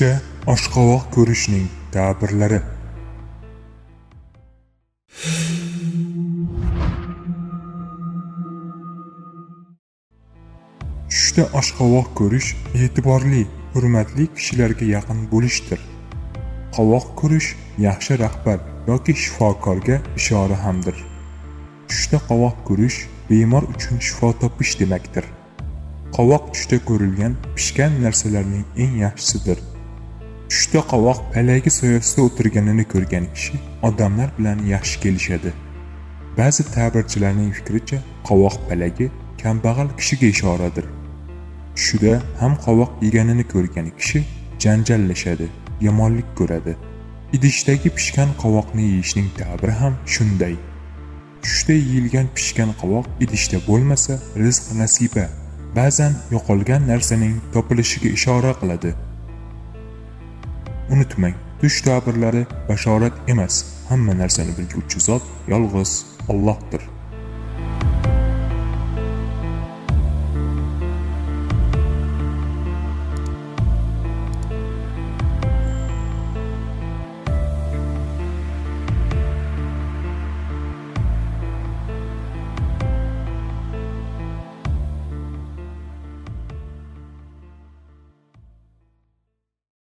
Tushda oshqovoq ko'rishning ta'birlari. Tushda oshqovoq ko'rish e'tiborli, hurmatli kishilarga yaqin bo'lishdir. Qovoq ko'rish yaxshi rahbar yoki shifokorga ishora hamdir. Tushda qovoq ko'rish bemor uchun shifo topish demakdir. Qovoq tushda ko'rilgan pishgan narsalarning eng yaxshisidir. Tushda qovoq palagi soyasida o'tirganini ko'rgan kishi odamlar bilan yaxshi kelishadi. Ba'zi ta'birchilarning fikricha, qovoq palagi kambag'al kishiga ishoradir. Tushda ham qovoq yeganini ko'rgan kishi janjallashadi, yomonlik ko'radi. Idishdagi pishgan qovoqni yeyishning ta'biri ham shunday. Tushda yeyilgan pishgan qovoq idishda bo'lmasa, rizq nasiba, ba'zan yo'qolgan narsaning topilishiga ishora qiladi. Unutmang, tush ta'birlari bashorat emas, hamma narsani bilguvchi zot yolg'iz Allohdir.